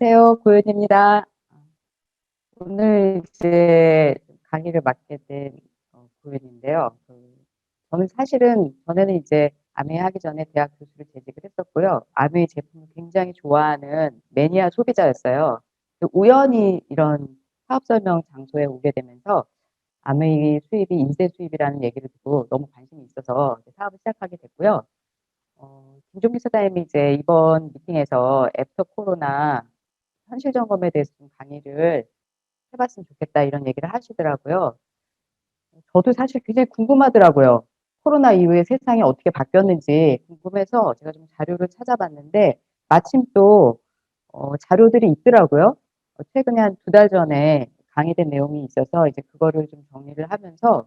안녕하세요. 고현입니다. 오늘 이제 강의를 맡게 된 고현인데요. 저는 사실은 전에는 이제 아메이 하기 전에 대학 교수를 재직을 했었고요. 아메이 제품을 굉장히 좋아하는 매니아 소비자였어요. 우연히 이런 사업 설명 장소에 오게 되면서 아메이 수입이 인쇄 수입이라는 얘기를 듣고 너무 관심이 있어서 이제 사업을 시작하게 됐고요. 김종기 사장님이 이제 이번 미팅에서 애프터 코로나 현실 점검에 대해서 좀 강의를 해봤으면 좋겠다 이런 얘기를 하시더라고요. 저도 사실 굉장히 궁금하더라고요. 코로나 이후에 세상이 어떻게 바뀌었는지 궁금해서 제가 좀 자료를 찾아봤는데 마침 또 자료들이 있더라고요. 최근에 한 두 달 전에 강의된 내용이 있어서 이제 그거를 좀 정리를 하면서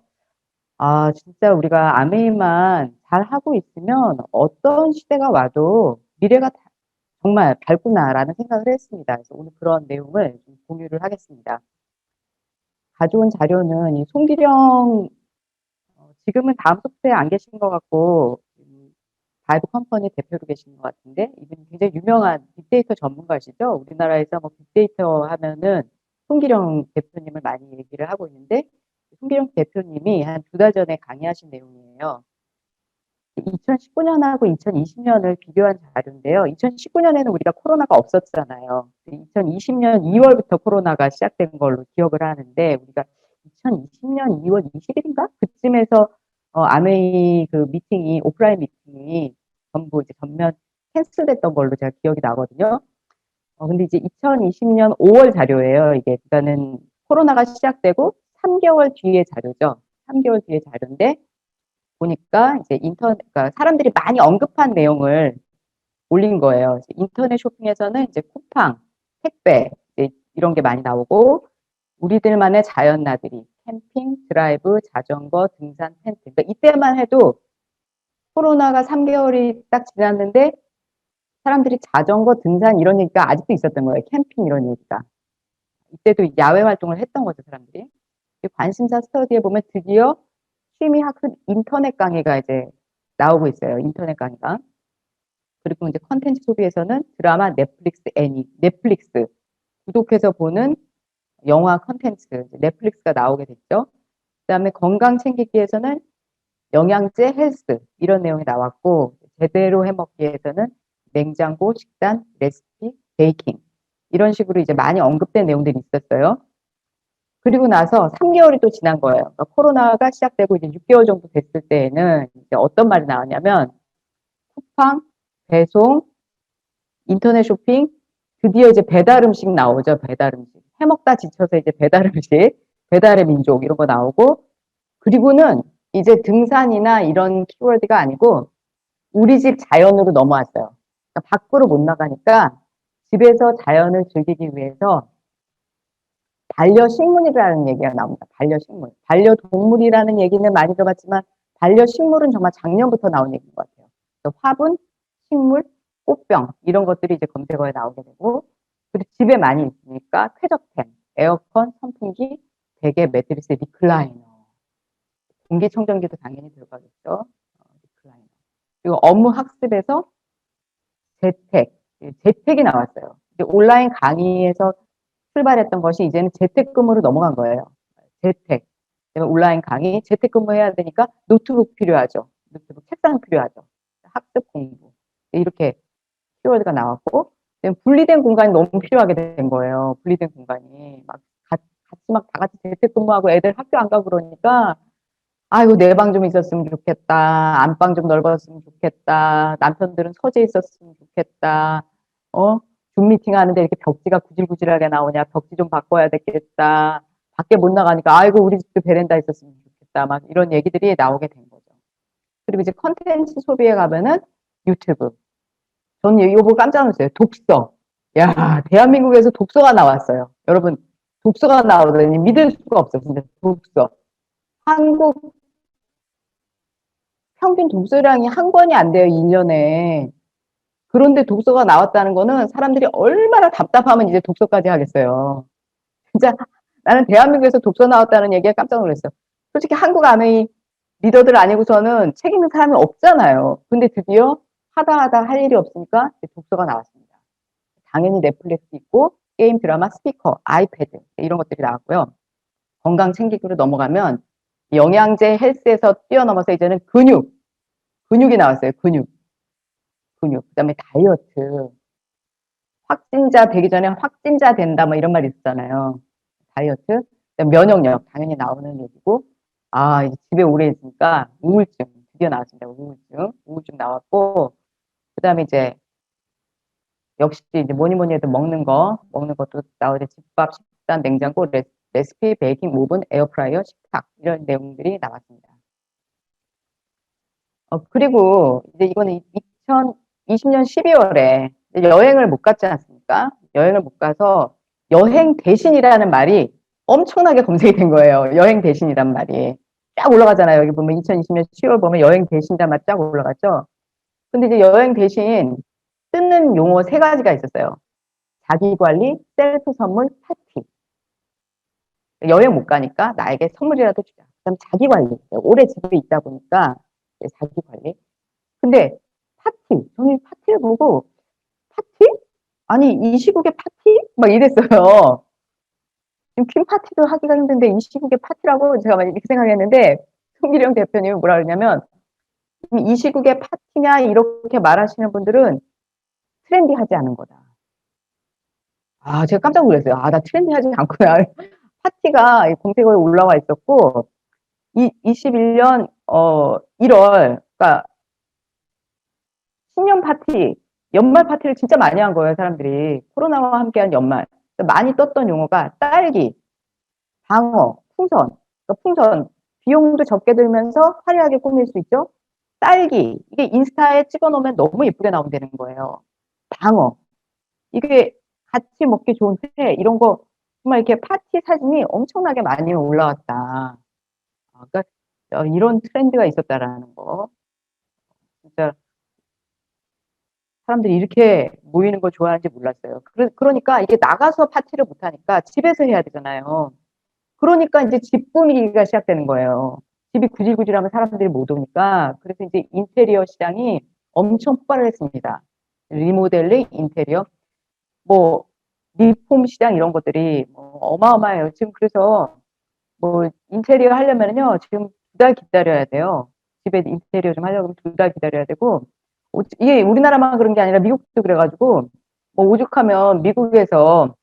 아, 진짜 우리가 아메이만 잘 하고 있으면 어떤 시대가 와도 미래가 정말 밝구나라는 생각을 했습니다. 그래서 오늘 그런 내용을 좀 공유를 하겠습니다. 가져온 자료는 이 송기령, 지금은 다음 소프트에 안 계신 것 같고, 바이브 컴퍼니 대표로 계시는 것 같은데, 이분이 굉장히 유명한 빅데이터 전문가시죠? 우리나라에서 뭐 빅데이터 하면은 송기령 대표님을 많이 얘기를 하고 있는데, 송기령 대표님이 한 두 달 전에 강의하신 내용이에요. 2019년하고 2020년을 비교한 자료인데요. 2019년에는 우리가 코로나가 없었잖아요. 2020년 2월부터 코로나가 시작된 걸로 기억을 하는데 우리가 2020년 2월 20일인가 그쯤에서 아메이 그 미팅이 오프라인 미팅이 전부 이제 전면 캔슬됐던 걸로 제가 기억이 나거든요. 근데 이제 2020년 5월 자료예요. 이게 그러니까는 코로나가 시작되고 3개월 뒤의 자료죠. 3개월 뒤의 자료인데 보니까 이제 그러니까 사람들이 많이 언급한 내용을 올린 거예요. 인터넷 쇼핑에서는 이제 쿠팡, 택배 이제 이런 게 많이 나오고 우리들만의 자연 나들이, 캠핑, 드라이브, 자전거, 등산, 텐트. 그러니까 이때만 해도 코로나가 3개월이 딱 지났는데 사람들이 자전거, 등산 이런 얘기가 아직도 있었던 거예요. 캠핑 이런 얘기가. 이때도 야외 활동을 했던 거죠, 사람들이. 관심사 스터디에 보면 드디어 취미 학습 인터넷 강의가 이제 나오고 있어요. 인터넷 강의가. 그리고 이제 컨텐츠 소비에서는 드라마, 넷플릭스, 넷플릭스, 구독해서 보는 영화 컨텐츠, 넷플릭스가 나오게 됐죠. 그다음에 건강 챙기기에서는 영양제, 헬스 이런 내용이 나왔고 제대로 해먹기에서는 냉장고, 식단, 레시피, 베이킹 이런 식으로 이제 많이 언급된 내용들이 있었어요. 그리고 나서 3개월이 또 지난 거예요. 그러니까 코로나가 시작되고 이제 6개월 정도 됐을 때에는 이제 어떤 말이 나왔냐면 쿠팡, 배송, 인터넷 쇼핑, 드디어 이제 배달 음식 나오죠. 배달 음식. 해먹다 지쳐서 이제 배달 음식, 배달의 민족 이런 거 나오고 그리고는 이제 등산이나 이런 키워드가 아니고 우리 집 자연으로 넘어왔어요. 그러니까 밖으로 못 나가니까 집에서 자연을 즐기기 위해서 반려식물이라는 얘기가 나옵니다. 반려식물. 반려동물이라는 얘기는 많이 들어봤지만 반려식물은 정말 작년부터 나온 얘기인 것 같아요. 화분, 식물, 꽃병 이런 것들이 이제 검색어에 나오게 되고 그리고 집에 많이 있으니까 쾌적템, 에어컨, 선풍기, 베개, 매트리스, 리클라이너, 공기청정기도 당연히 들어가겠죠. 리클라이너. 그리고 업무 학습에서 재택, 재택이 나왔어요. 온라인 강의에서 출발했던 것이 이제는 재택근무로 넘어간 거예요. 재택. 온라인 강의, 재택근무해야 되니까 노트북 필요하죠. 노트북, 책상 필요하죠. 학습 공부. 이렇게 키워드가 나왔고, 분리된 공간이 너무 필요하게 된 거예요. 분리된 공간이. 같이 막 다 같이 재택근무하고 애들 학교 안 가고 그러니까, 아이고, 내 방 좀 있었으면 좋겠다. 안방 좀 넓었으면 좋겠다. 남편들은 서재 있었으면 좋겠다. 어? 줌 미팅 하는데 이렇게 벽지가 구질구질하게 나오냐. 벽지 좀 바꿔야 되겠다. 밖에 못 나가니까, 아이고, 우리 집도 베란다 있었으면 좋겠다. 막 이런 얘기들이 나오게 된 거죠. 그리고 이제 컨텐츠 소비에 가면은 유튜브. 저는 이거 보고 깜짝 놀랐어요. 독서. 야, 대한민국에서 독서가 나왔어요. 여러분, 독서가 나오더니 믿을 수가 없어요. 진짜 독서. 한국 평균 독서량이 한 권이 안 돼요, 1년에. 그런데 독서가 나왔다는 거는 사람들이 얼마나 답답하면 이제 독서까지 하겠어요. 진짜 나는 대한민국에서 독서 나왔다는 얘기에 깜짝 놀랐어요. 솔직히 한국 아메이 리더들 아니고서는 책 읽는 사람이 없잖아요. 근데 드디어 하다 할 일이 없으니까 독서가 나왔습니다. 당연히 넷플릭스 있고 게임, 드라마, 스피커, 아이패드 이런 것들이 나왔고요. 건강 챙기기로 넘어가면 영양제, 헬스에서 뛰어넘어서 이제는 근육이 나왔어요. 근육. 그다음에 다이어트. 확진자 되기 전에 확진자 된다 뭐 이런 말 있었잖아요. 다이어트, 그다음에 면역력 당연히 나오는 얘기고, 아 이제 집에 오래 있으니까 우울증 드디어 나왔습니다. 우울증 나왔고, 그다음에 이제 역시 이제 뭐니 해도 먹는 것도 나오죠. 집밥, 식단, 냉장고, 레시피, 베이킹, 오븐, 에어프라이어, 식탁 이런 내용들이 나왔습니다. 그리고 이제 이거는 2020년 12월에 여행을 못 갔지 않습니까? 여행을 못 가서 여행 대신이라는 말이 엄청나게 검색이 된 거예요. 여행 대신이란 말이. 쫙 올라가잖아요. 여기 보면 2020년 10월 보면 여행 대신이란 말 쫙 올라가죠. 근데 이제 여행 대신 쓰는 용어 세 가지가 있었어요. 자기 관리, 셀프 선물, 파티. 여행 못 가니까 나에게 선물이라도 주자. 그다음 자기 관리. 오래 집에 있다 보니까 자기 관리. 근데 저는 파티를 보고, 파티? 아니, 이 시국에 파티? 막 이랬어요. 지금 퀸 파티도 하기가 힘든데 이 시국에 파티라고 제가 막 이렇게 생각했는데, 송기령 대표님이 뭐라 그러냐면, 이 시국에 파티냐 이렇게 말하시는 분들은 트렌디하지 않은 거다. 아, 제가 깜짝 놀랐어요. 아, 나 트렌디하지 않구나. 파티가 검색어에 올라와 있었고, 21년 1월, 그러니까 신년 파티, 연말 파티를 진짜 많이 한 거예요, 사람들이. 코로나와 함께한 연말. 많이 떴던 용어가 딸기, 방어, 풍선. 그러니까 풍선, 비용도 적게 들면서 화려하게 꾸밀 수 있죠. 딸기, 이게 인스타에 찍어 놓으면 너무 예쁘게 나온다는 거예요. 방어, 이게 같이 먹기 좋은 회, 이런 거, 정말 이렇게 파티 사진이 엄청나게 많이 올라왔다. 그러니까 이런 트렌드가 있었다라는 거. 진짜 사람들이 이렇게 모이는 걸 좋아하는지 몰랐어요. 그러니까 이게 나가서 파티를 못 하니까 집에서 해야 되잖아요. 그러니까 이제 집 꾸미기가 시작되는 거예요. 집이 구질구질하면 사람들이 못 오니까. 그래서 이제 인테리어 시장이 엄청 폭발을 했습니다. 리모델링, 인테리어, 뭐 리폼 시장 이런 것들이 뭐 어마어마해요. 지금 그래서 뭐 인테리어 하려면요 지금 2달 기다려야 돼요. 집에 인테리어 좀 하려면 2달 기다려야 되고, 이게 우리나라만 그런 게 아니라 미국도 그래가지고, 뭐 오죽하면 미국에서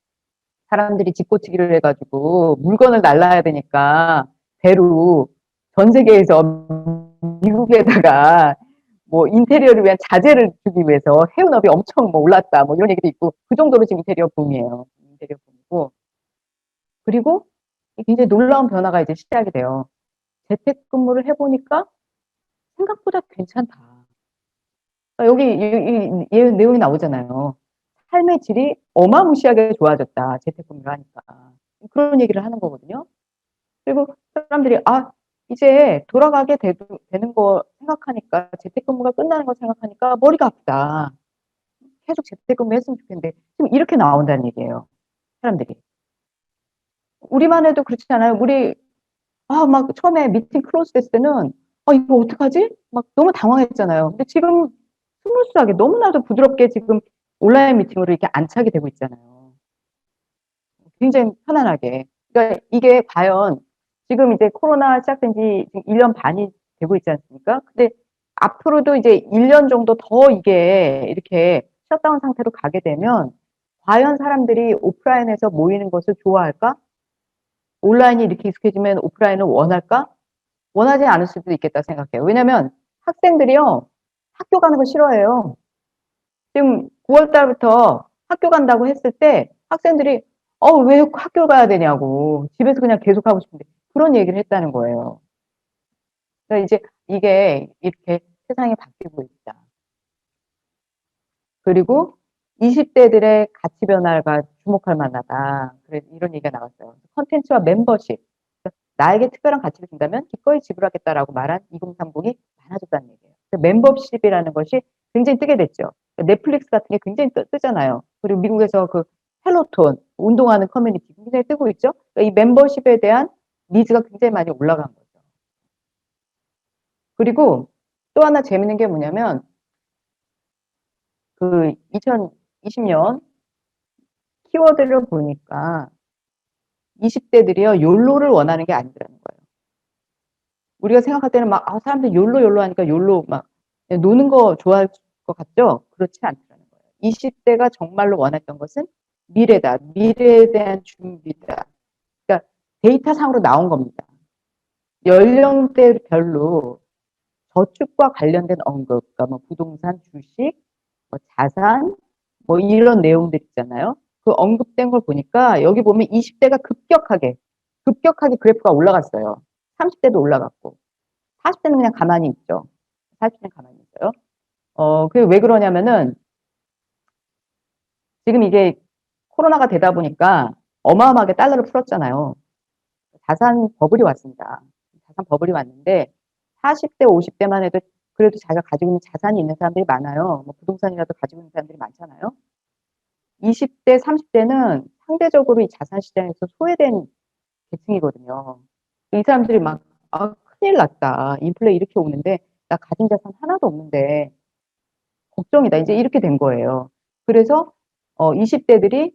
사람들이 집고치기를 해가지고 물건을 날라야 되니까 배로 전 세계에서 미국에다가 뭐 인테리어를 위한 자재를 주기 위해서 해운업이 엄청 뭐 올랐다 뭐 이런 얘기도 있고, 그 정도로 지금 인테리어 붐이에요. 인테리어 붐이고, 그리고 굉장히 놀라운 변화가 이제 시작이 돼요. 재택근무를 해보니까 생각보다 괜찮다. 여기 이 내용이 나오잖아요. 삶의 질이 어마무시하게 좋아졌다. 재택근무를 하니까. 그런 얘기를 하는 거거든요. 그리고 사람들이, 아, 이제 돌아가게 되는 거 생각하니까, 재택근무가 끝나는 거 생각하니까 머리가 아프다. 계속 재택근무 했으면 좋겠는데, 지금 이렇게 나온다는 얘기예요. 사람들이. 우리만 해도 그렇지 않아요? 막 처음에 미팅 클로즈 됐을 때는, 이거 어떡하지? 막 너무 당황했잖아요. 근데 지금 스무스하게 너무나도 부드럽게 지금 온라인 미팅으로 이렇게 안착이 되고 있잖아요. 굉장히 편안하게. 그러니까 이게 과연 지금 이제 코로나 시작된 지 지금 1년 반이 되고 있지 않습니까? 근데 앞으로도 이제 1년 정도 더 이게 이렇게 셧다운 상태로 가게 되면 과연 사람들이 오프라인에서 모이는 것을 좋아할까? 온라인이 이렇게 익숙해지면 오프라인을 원할까? 원하지 않을 수도 있겠다 생각해요. 왜냐면 학생들이요, 학교 가는 거 싫어해요. 지금 9월 달부터 학교 간다고 했을 때 학생들이 왜 학교 가야 되냐고, 집에서 그냥 계속 하고 싶은데, 그런 얘기를 했다는 거예요. 그러니까 이제 이게 이렇게 세상이 바뀌고 있다. 그리고 20대들의 가치 변화가 주목할 만하다. 그래서 이런 얘기가 나왔어요. 컨텐츠와 멤버십. 나에게 특별한 가치를 준다면 기꺼이 지불하겠다라고 말한 2030이 많아졌다는 얘기예요. 멤버십이라는 것이 굉장히 뜨게 됐죠. 넷플릭스 같은 게 굉장히 뜨잖아요. 그리고 미국에서 그 펠로톤, 운동하는 커뮤니티 굉장히 뜨고 있죠. 그러니까 이 멤버십에 대한 니즈가 굉장히 많이 올라간 거죠. 그리고 또 하나 재밌는 게 뭐냐면, 그 2020년 키워드를 보니까 20대들이요, 욜로를 원하는 게 아니더라는 거예요. 우리가 생각할 때는 막, 사람들 욜로 하니까 욜로 막, 노는 거 좋아할 것 같죠? 그렇지 않더라는 거예요. 20대가 정말로 원했던 것은 미래다. 미래에 대한 준비다. 그러니까 데이터상으로 나온 겁니다. 연령대별로 저축과 관련된 언급, 그러니까 뭐 부동산, 주식, 뭐 자산, 뭐 이런 내용들 있잖아요. 그 언급된 걸 보니까 여기 보면 20대가 급격하게 그래프가 올라갔어요. 30대도 올라갔고, 40대는 그냥 가만히 있죠. 40대는 가만히 있어요. 그게 왜 그러냐면은 지금 이게 코로나가 되다 보니까 어마어마하게 달러를 풀었잖아요. 자산 버블이 왔습니다. 자산 버블이 왔는데 40대, 50대만 해도 그래도 자기가 가지고 있는 자산이 있는 사람들이 많아요. 뭐 부동산이라도 가지고 있는 사람들이 많잖아요. 20대, 30대는 상대적으로 이 자산 시장에서 소외된 계층이거든요. 이 사람들이 막, 큰일 났다. 인플레 이렇게 오는데, 나 가진 자산 하나도 없는데, 걱정이다. 이제 이렇게 된 거예요. 그래서, 20대들이,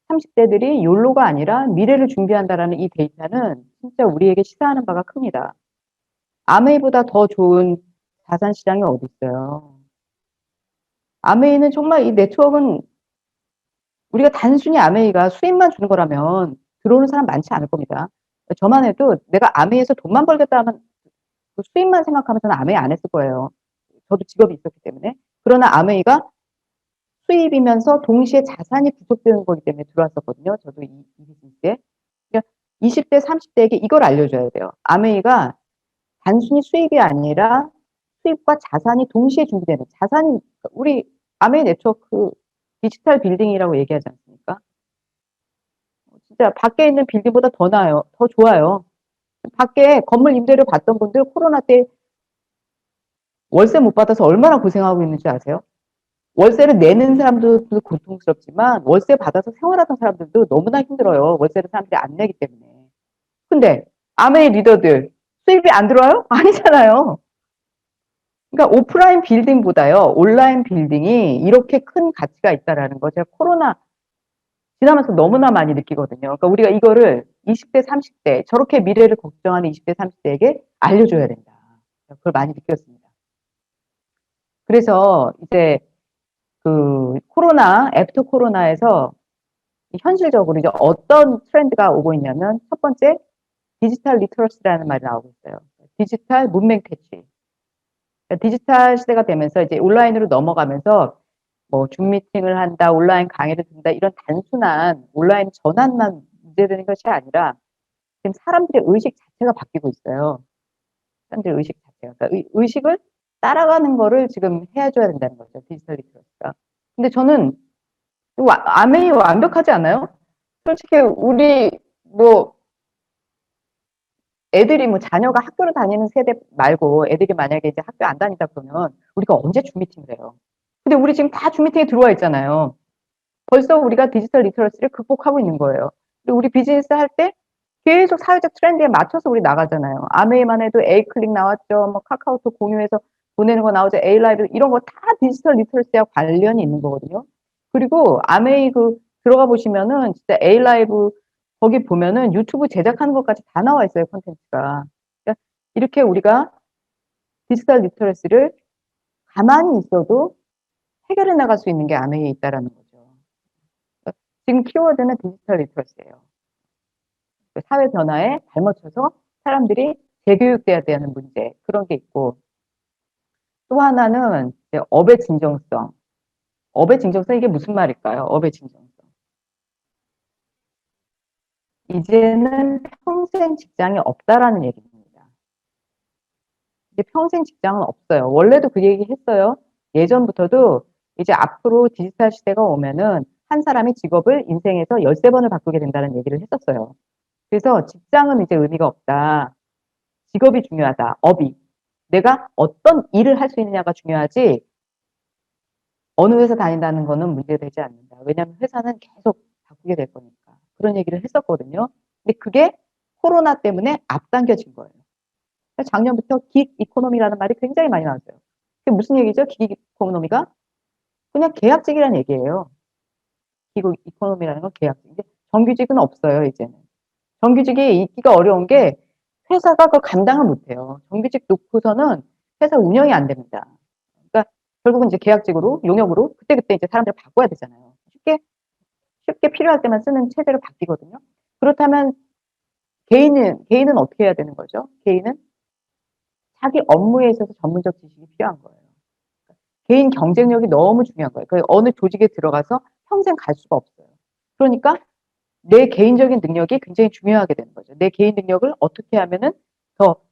30대들이 욜로가 아니라 미래를 준비한다라는 이 데이터는 진짜 우리에게 시사하는 바가 큽니다. 아메이보다 더 좋은 자산 시장이 어디 있어요. 아메이는 정말 이 네트워크는 우리가 단순히 아메이가 수입만 주는 거라면 들어오는 사람 많지 않을 겁니다. 저만 해도 내가 아메이에서 돈만 벌겠다 하면 그 수입만 생각하면 저는 아메이 안 했을 거예요. 저도 직업이 있었기 때문에. 그러나 아메이가 수입이면서 동시에 자산이 부족되는 거기 때문에 들어왔었거든요. 저도 이 비즈니스에. 그러니까 20대, 30대에게 이걸 알려줘야 돼요. 아메이가 단순히 수입이 아니라 수입과 자산이 동시에 준비되는 자산이 우리 아메이 네트워크 디지털 빌딩이라고 얘기하지 않습니까? 진짜 밖에 있는 빌딩보다 더 나아요. 더 좋아요. 밖에 건물 임대료 받던 분들 코로나 때 월세 못 받아서 얼마나 고생하고 있는지 아세요? 월세를 내는 사람들도 고통스럽지만 월세 받아서 생활하던 사람들도 너무나 힘들어요. 월세를 사람들이 안 내기 때문에. 근데 아메이 리더들 수입이 안 들어와요? 아니잖아요. 그러니까 오프라인 빌딩보다요. 온라인 빌딩이 이렇게 큰 가치가 있다라는 거 제가 코로나 지나면서 너무나 많이 느끼거든요. 그러니까 우리가 이거를 20대, 30대 저렇게 미래를 걱정하는 20대, 30대에게 알려줘야 된다. 그걸 많이 느꼈습니다. 그래서 이제 그 코로나, 애프터 코로나에서 현실적으로 이제 어떤 트렌드가 오고 있냐면 첫 번째 디지털 리터러시라는 말이 나오고 있어요. 디지털 문맹 캐치. 그러니까 디지털 시대가 되면서 이제 온라인으로 넘어가면서 뭐 줌 미팅을 한다, 온라인 강의를 듣는다 이런 단순한 온라인 전환만 문제되는 것이 아니라 지금 사람들의 의식 자체가 바뀌고 있어요. 사람들의 의식 자체가. 그러니까 의식을 따라가는 거를 지금 해줘야 된다는 거죠. 디지털 리터러시가. 근데 저는 아메이 완벽하지 않아요? 솔직히 우리 뭐 애들이 뭐 자녀가 학교를 다니는 세대 말고 애들이 만약에 이제 학교 안 다니다 그러면 우리가 언제 줌 미팅을 해요? 근데 우리 지금 다 줌 미팅에 들어와 있잖아요. 벌써 우리가 디지털 리터러시를 극복하고 있는 거예요. 그리고 우리 비즈니스 할 때 계속 사회적 트렌드에 맞춰서 우리 나가잖아요. 아메이만 해도 A 클릭 나왔죠. 뭐 카카오톡 공유해서 보내는 거 나오죠. A 라이브 이런 거 다 디지털 리터러시와 관련이 있는 거거든요. 그리고 아메이 그 들어가 보시면은 진짜 A 라이브 거기 보면은 유튜브 제작하는 것까지 다 나와 있어요. 콘텐츠가. 그러니까 이렇게 우리가 디지털 리터러시를 가만히 있어도 해결해 나갈 수 있는 게 아메이에 있다라는 거죠. 지금 키워드는 디지털 리터러시예요. 사회 변화에 발맞춰서 사람들이 재교육돼야 되는 문제 그런 게 있고 또 하나는 업의 진정성. 업의 진정성 이게 무슨 말일까요? 업의 진정성. 이제는 평생 직장이 없다라는 얘기입니다. 이제 평생 직장은 없어요. 원래도 그 얘기 했어요. 예전부터도 이제 앞으로 디지털 시대가 오면은 한 사람이 직업을 인생에서 13번을 바꾸게 된다는 얘기를 했었어요. 그래서 직장은 이제 의미가 없다. 직업이 중요하다. 업이. 내가 어떤 일을 할 수 있느냐가 중요하지 어느 회사 다닌다는 거는 문제되지 않는다. 왜냐하면 회사는 계속 바꾸게 될 거니까. 그런 얘기를 했었거든요. 근데 그게 코로나 때문에 앞당겨진 거예요. 작년부터 긱 이코노미라는 말이 굉장히 많이 나왔어요. 그게 무슨 얘기죠? 긱 이코노미가? 그냥 계약직이라는 얘기예요. 기구 이코노미라는 건 계약직. 이제 정규직은 없어요, 이제는. 정규직이 있기가 어려운 게 회사가 그걸 감당을 못해요. 정규직 놓고서는 회사 운영이 안 됩니다. 그러니까 결국은 이제 계약직으로, 용역으로 그때그때 이제 사람들을 바꿔야 되잖아요. 쉽게 필요할 때만 쓰는 체제로 바뀌거든요. 그렇다면 개인은 어떻게 해야 되는 거죠? 개인은 자기 업무에 있어서 전문적 지식이 필요한 거예요. 개인 경쟁력이 너무 중요한 거예요. 그 어느 조직에 들어가서 평생 갈 수가 없어요. 그러니까 내 개인적인 능력이 굉장히 중요하게 되는 거죠. 내 개인 능력을 어떻게 하면은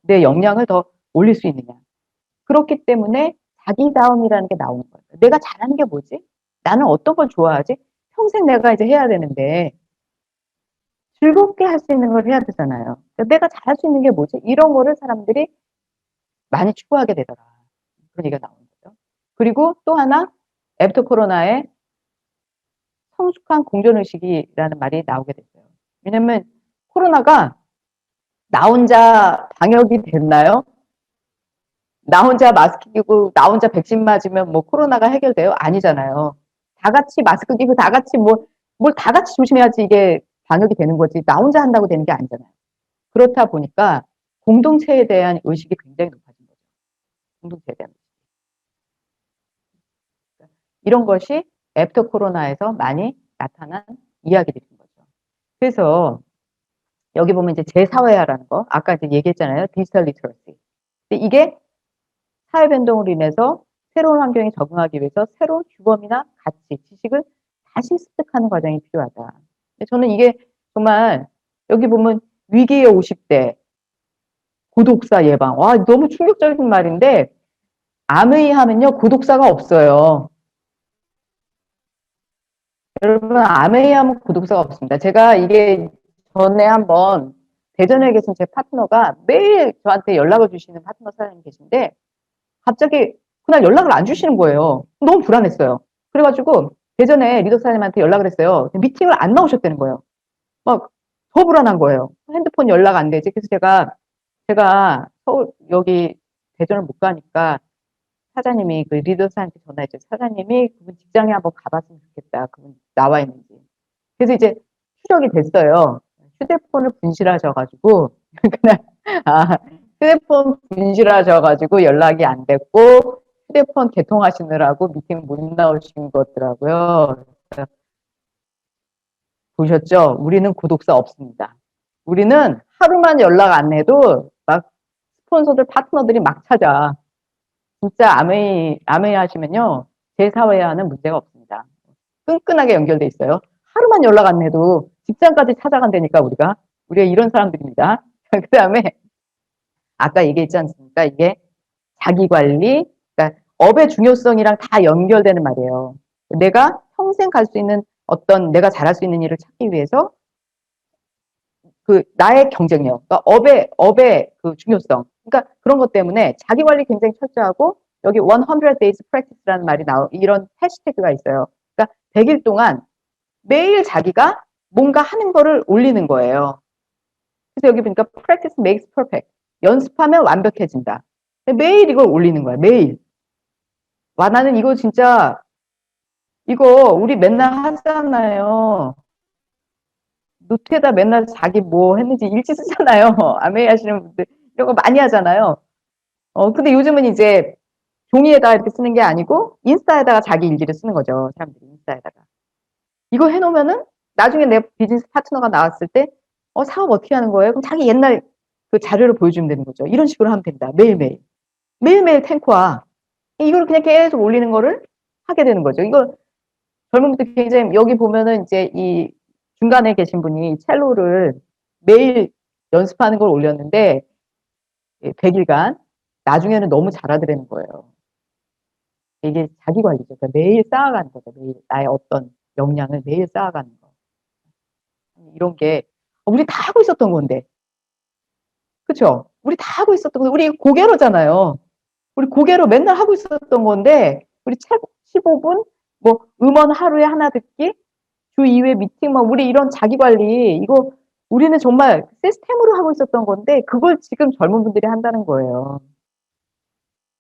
내 역량을 더 올릴 수 있느냐. 그렇기 때문에 자기다움이라는 게 나오는 거예요. 내가 잘하는 게 뭐지? 나는 어떤 걸 좋아하지? 평생 내가 이제 해야 되는데 즐겁게 할 수 있는 걸 해야 되잖아요. 내가 잘할 수 있는 게 뭐지? 이런 거를 사람들이 많이 추구하게 되더라. 그런 얘기가 나오는 거죠. 그리고 또 하나, 애프터 코로나에 성숙한 공존의식이라는 말이 나오게 됐어요. 왜냐면 코로나가 나 혼자 방역이 됐나요? 나 혼자 마스크 끼고 나 혼자 백신 맞으면 뭐 코로나가 해결돼요? 아니잖아요. 다 같이 마스크 끼고 다 같이 뭘 다 같이 조심해야지 이게 방역이 되는 거지. 나 혼자 한다고 되는 게 아니잖아요. 그렇다 보니까 공동체에 대한 의식이 굉장히 높아진 거죠. 공동체에 대한 의식. 이런 것이 애프터 코로나에서 많이 나타난 이야기들인 거죠. 그래서 여기 보면 이제 재사회화라는 거, 아까 이제 얘기했잖아요. 디지털 리터러시. 근데 이게 사회 변동으로 인해서 새로운 환경에 적응하기 위해서 새로운 규범이나 가치, 지식을 다시 습득하는 과정이 필요하다. 저는 이게 정말 여기 보면 위기의 50대, 고독사 예방. 와, 너무 충격적인 말인데 암의 하면요, 고독사가 없어요. 여러분, 암의 하면 고독사가 없습니다. 제가 이게 전에 한번 대전에 계신 제 파트너가 매일 저한테 연락을 주시는 파트너 사장님 계신데 갑자기 그날 연락을 안 주시는 거예요. 너무 불안했어요. 그래가지고 대전에 리더 사장님한테 연락을 했어요. 미팅을 안 나오셨다는 거예요. 막 더 불안한 거예요. 핸드폰 연락 안 되지. 그래서 제가 서울 여기 대전을 못 가니까 사장님이 그 리더 사장님한테 전화했죠. 사장님이 그분 직장에 한번 가봤으면 좋겠다. 그분 나와 있는지. 그래서 이제 추적이 됐어요. 휴대폰을 분실하셔가지고 그날 휴대폰 분실하셔가지고 연락이 안 됐고 휴대폰 개통하시느라고 미팅 못 나오신 거더라고요. 보셨죠? 우리는 구독자 없습니다. 우리는 하루만 연락 안 해도 막 스폰서들 파트너들이 막 찾아. 진짜 아메이 하시면요. 제 사회와는 문제가 없습니다. 끈끈하게 연결돼 있어요. 하루만 연락 안 해도 직장까지 찾아간다니까 우리가 이런 사람들입니다. 그 다음에 아까 얘기했지 않습니까? 이게 자기 관리, 그러니까 업의 중요성이랑 다 연결되는 말이에요. 내가 평생 갈 수 있는 어떤 내가 잘할 수 있는 일을 찾기 위해서 그 나의 경쟁력, 그러니까 업의 그 중요성, 그러니까 그런 것 때문에 자기 관리 굉장히 철저하고 여기 100 days practice라는 말이 이런 해시태그가 있어요. 그러니까 100일 동안 매일 자기가 뭔가 하는 거를 올리는 거예요. 그래서 여기 보니까 practice makes perfect. 연습하면 완벽해진다. 매일 이걸 올리는 거야. 매일. 와, 나는 이거 진짜 이거 우리 맨날 하잖아요. 노트에다 맨날 자기 뭐 했는지 일지 쓰잖아요. 아메이 하시는 분들 이런 거 많이 하잖아요. 근데 요즘은 이제 종이에다 이렇게 쓰는 게 아니고 인스타에다가 자기 일지를 쓰는 거죠. 사람들이 인스타에다가. 이거 해놓으면은 나중에 내 비즈니스 파트너가 나왔을 때 사업 어떻게 하는 거예요? 그럼 자기 옛날 그 자료를 보여주면 되는 거죠. 이런 식으로 하면 된다. 매일매일. 매일매일 탱크와 이걸 그냥 계속 올리는 거를 하게 되는 거죠. 이거 젊은 분들 굉장히 여기 보면은 이제 이 중간에 계신 분이 첼로를 매일 연습하는 걸 올렸는데 100일간 나중에는 너무 잘하더라는 거예요. 이게 자기 관리죠. 그러니까 매일 쌓아가는 거죠. 매일 나의 어떤 역량을 매일 쌓아가는 거. 이런 게 우리 다 하고 있었던 건데. 그렇죠? 우리 다 하고 있었던 건데 우리 고개로잖아요. 우리 고개로 맨날 하고 있었던 건데 우리 책 15분 뭐 음원 하루에 하나 듣기 주 2회 미팅 막 우리 이런 자기 관리 이거 우리는 정말 시스템으로 하고 있었던 건데 그걸 지금 젊은 분들이 한다는 거예요.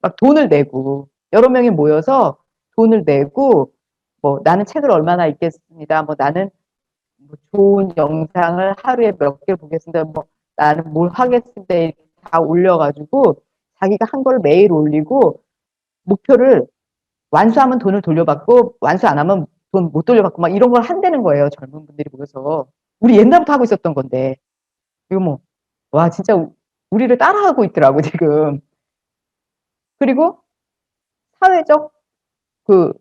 막 돈을 내고 여러 명이 모여서 돈을 내고 뭐 나는 책을 얼마나 읽겠습니다. 뭐 나는 뭐 좋은 영상을 하루에 몇 개 보겠습니다. 뭐 나는 뭘 하겠습니다. 이렇게 다 올려가지고 자기가 한 걸 매일 올리고 목표를 완수하면 돈을 돌려받고 완수 안 하면 돈 못 돌려받고 막 이런 걸 한다는 거예요. 젊은 분들이 모여서. 우리 옛날부터 하고 있었던 건데. 이거 뭐, 와, 진짜 우리를 따라하고 있더라고, 지금. 그리고 사회적 그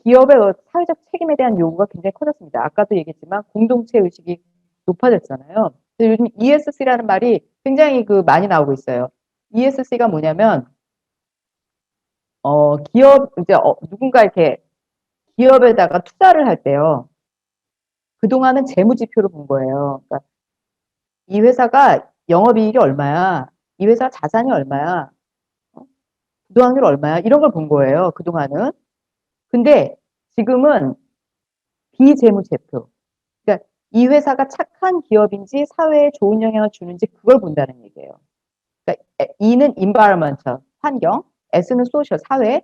기업의 사회적 책임에 대한 요구가 굉장히 커졌습니다. 아까도 얘기했지만 공동체 의식이 높아졌잖아요. 요즘 ESC라는 말이 굉장히 많이 나오고 있어요. ESC가 뭐냐면 기업 이제 누군가 이렇게 기업에다가 투자를 할 때요. 그동안은 재무 지표를 본 거예요. 그러니까 이 회사가 영업이익이 얼마야? 이 회사 자산이 얼마야? 부도확률 얼마야? 이런 걸 본 거예요. 그동안은. 근데 지금은 비재무제표. 그러니까 이 회사가 착한 기업인지 사회에 좋은 영향을 주는지 그걸 본다는 얘기예요. 그러니까 E는 environmental, 환경, S는 social, 사회,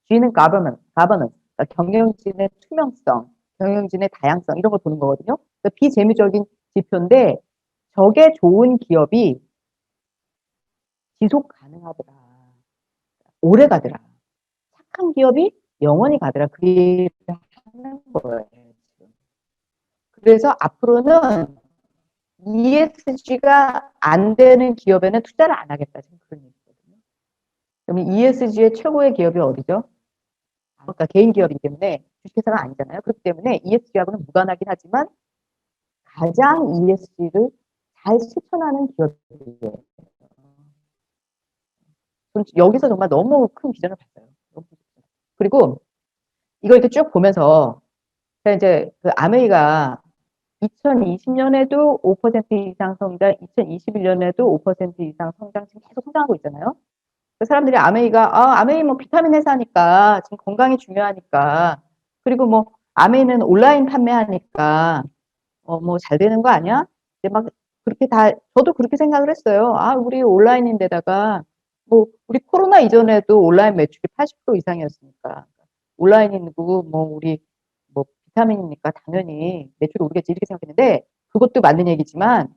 G는 governance, 그러니까 경영진의 투명성, 경영진의 다양성 이런 걸 보는 거거든요. 그러니까 비재무적인 지표인데 저게 좋은 기업이 지속 가능하더라. 오래 가더라. 착한 기업이 영원히 가더라. 그 얘기를 하는 거예요. 그래서 앞으로는 ESG가 안 되는 기업에는 투자를 안 하겠다. 지금 그런 얘기거든요. 그러면 ESG의 최고의 기업이 어디죠? 그러니까 개인 기업이기 때문에 주식회사가 아니잖아요. 그렇기 때문에 ESG하고는 무관하긴 하지만 가장 ESG를 잘 실천하는 기업이에요. 여기서 정말 너무 큰 비전을 봤어요. 그리고 이걸 이렇게 쭉 보면서 이제 그 아메이가 2020년에도 5% 이상 성장, 2021년에도 5% 이상 성장, 지금 계속 성장하고 있잖아요. 사람들이 아메이 뭐 비타민 회사니까, 지금 건강이 중요하니까, 그리고 뭐, 아메이는 온라인 판매하니까, 뭐 잘 되는 거 아니야? 이제 막 그렇게 저도 그렇게 생각을 했어요. 우리 온라인인데다가, 뭐, 우리 코로나 이전에도 온라인 매출이 80% 이상이었으니까, 온라인이고, 뭐, 우리, 뭐, 비타민이니까 당연히 매출이 오르겠지, 이렇게 생각했는데, 그것도 맞는 얘기지만,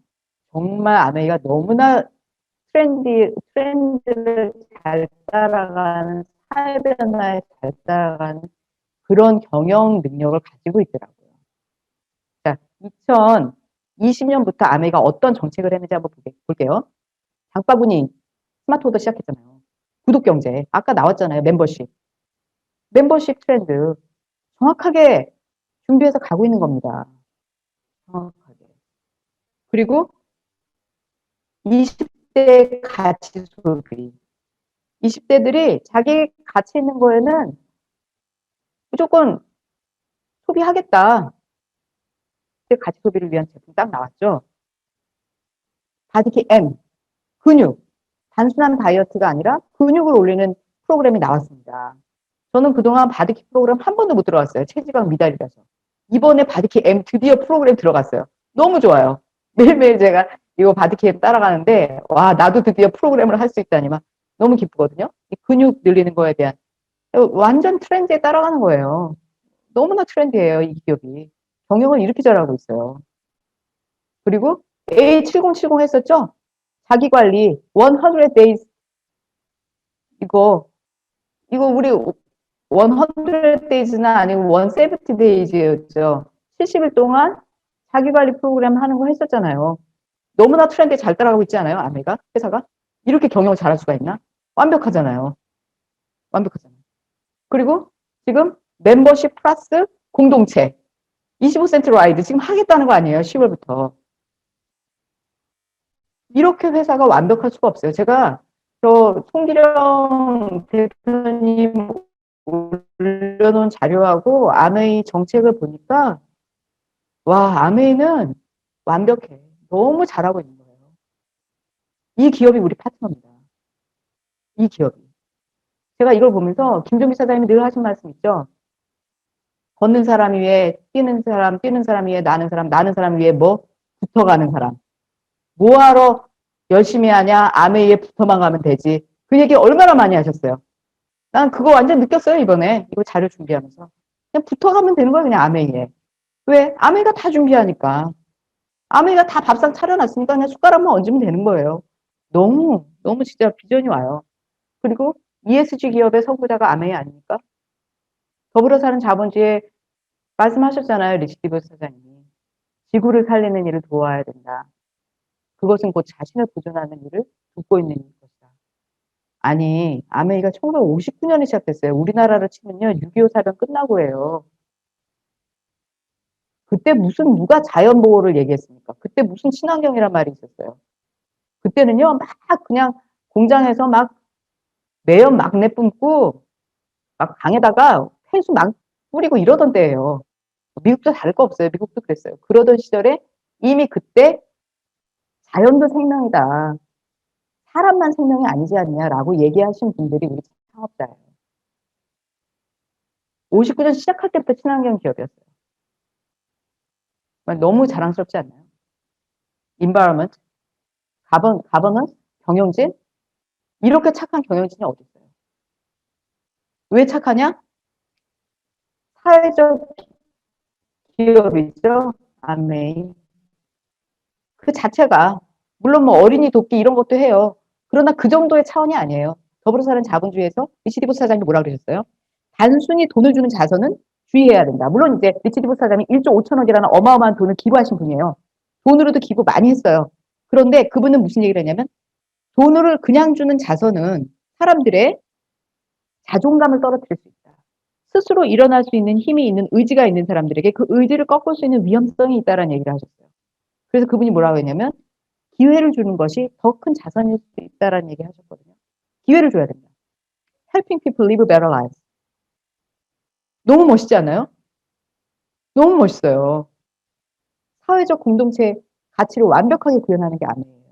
정말 아메이가 너무나 트렌드를 잘 따라가는, 사회 변화에 잘 따라가는 그런 경영 능력을 가지고 있더라고요. 자, 2020년부터 아메이가 어떤 정책을 했는지 한번 볼게요. 장바구니 스마트워드 시작했잖아요. 구독경제, 아까 나왔잖아요. 멤버십 트렌드 정확하게 준비해서 가고 있는 겁니다. 정확하게. 그리고 20대 가치 소비. 20대들이 자기 가치 있는 거에는 무조건 소비하겠다. 가치 소비를 위한 제품 딱 나왔죠. 바디키 M, 근육. 단순한 다이어트가 아니라 근육을 올리는 프로그램이 나왔습니다. 저는 그동안 바디키 프로그램 한 번도 못 들어갔어요. 체지방 미달이라서. 이번에 바디키 M 드디어 프로그램 들어갔어요. 너무 좋아요. 매일매일 제가 이거 바디키 M 따라가는데 와 나도 드디어 프로그램을 할 수 있다니 막 너무 기쁘거든요. 근육 늘리는 거에 대한 완전 트렌드에 따라가는 거예요. 너무나 트렌디해요, 이 기업이. 경영을 이렇게 잘하고 있어요. 그리고 A7070 했었죠? 자기 관리 100 days 이거 우리 100 days나 아니고 170 days였죠. 70일 동안 자기 관리 프로그램 하는 거 했었잖아요. 너무나 트렌드에 잘 따라가고 있지 않아요? 아메가 회사가 이렇게 경영을 잘할 수가 있나? 완벽하잖아요. 완벽하잖아요. 그리고 지금 멤버십 플러스 공동체 25센트 라이드 지금 하겠다는 거 아니에요? 10월부터. 이렇게 회사가 완벽할 수가 없어요. 제가 저 송기령 대표님 올려놓은 자료하고 아메이 정책을 보니까 와 아메이는 완벽해. 너무 잘하고 있는 거예요. 이 기업이 우리 파트너입니다. 이 기업이. 제가 이걸 보면서 김종기 사장님이 늘 하신 말씀 있죠. 걷는 사람 위에 뛰는 사람 위에 나는 사람 위에 뭐 붙어가는 사람. 뭐하러 열심히 하냐? 아메이에 붙어만 가면 되지. 그 얘기 얼마나 많이 하셨어요. 난 그거 완전 느꼈어요, 이번에. 이거 자료 준비하면서. 그냥 붙어가면 되는 거야, 그냥 아메이에. 왜? 아메이가 다 준비하니까. 아메이가 다 밥상 차려놨으니까 그냥 숟가락만 얹으면 되는 거예요. 너무 진짜 비전이 와요. 그리고 ESG 기업의 선구자가 아메이 아닙니까? 더불어 사는 자본주의에 말씀하셨잖아요, 리치티브 사장님이. 지구를 살리는 일을 도와야 된다. 그것은 곧 자신을 보존하는 일을 돕고 있는 것이다. 아니, 아메이가 1959년에 시작됐어요. 우리나라로 치면요, 6.25 사변 끝나고 해요. 그때 무슨 누가 자연보호를 얘기했습니까? 그때 무슨 친환경이란 말이 있었어요. 그때는요, 막 그냥 공장에서 막 매연 막 내뿜고 막 강에다가 폐수 막 뿌리고 이러던 때예요. 미국도 다를 거 없어요. 미국도 그랬어요. 그러던 시절에 이미 그때 자연도 생명이다. 사람만 생명이 아니지 않냐라고 얘기하신 분들이 우리 창업자예요. 59년 시작할 때부터 친환경 기업이었어요. 너무 자랑스럽지 않나요? environment, governance, 경영진? 이렇게 착한 경영진이 어디 있어요? 왜 착하냐? 사회적 기업이죠. 아메이. 그 자체가 물론 뭐 어린이 돕기 이런 것도 해요. 그러나 그 정도의 차원이 아니에요. 더불어 사는 자본주의에서 리치디브 사장님이 뭐라 그러셨어요? 단순히 돈을 주는 자선은 주의해야 된다. 물론 이제 리치디브 사장이 1조 5천억이라는 어마어마한 돈을 기부하신 분이에요. 돈으로도 기부 많이 했어요. 그런데 그분은 무슨 얘기를 했냐면 돈을 그냥 주는 자선은 사람들의 자존감을 떨어뜨릴 수 있다. 스스로 일어날 수 있는 힘이 있는 의지가 있는 사람들에게 그 의지를 꺾을 수 있는 위험성이 있다라는 얘기를 하셨어요. 그래서 그분이 뭐라고 했냐면 기회를 주는 것이 더 큰 자산일 수 있다라는 얘기 하셨거든요. 기회를 줘야 된다. Helping people live better lives. 너무 멋있지 않아요? 너무 멋있어요. 사회적 공동체 가치를 완벽하게 구현하는 게 아니에요.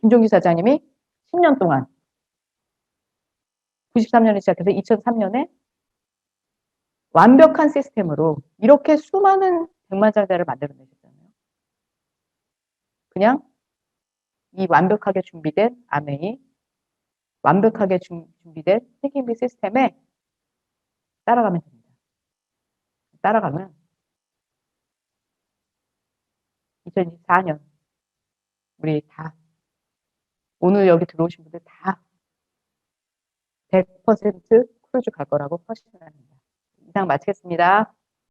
김종규 사장님이 10년 동안 93년에 시작해서 2003년에 완벽한 시스템으로 이렇게 수많은 백만장자를 만들어내셨잖아요. 그냥 이 완벽하게 준비된 아메이, 완벽하게 준비된 책임비 시스템에 따라가면 됩니다. 따라가면 2024년 우리 다 오늘 여기 들어오신 분들 다 100% 크루즈 갈 거라고 확신합니다. 이상 마치겠습니다.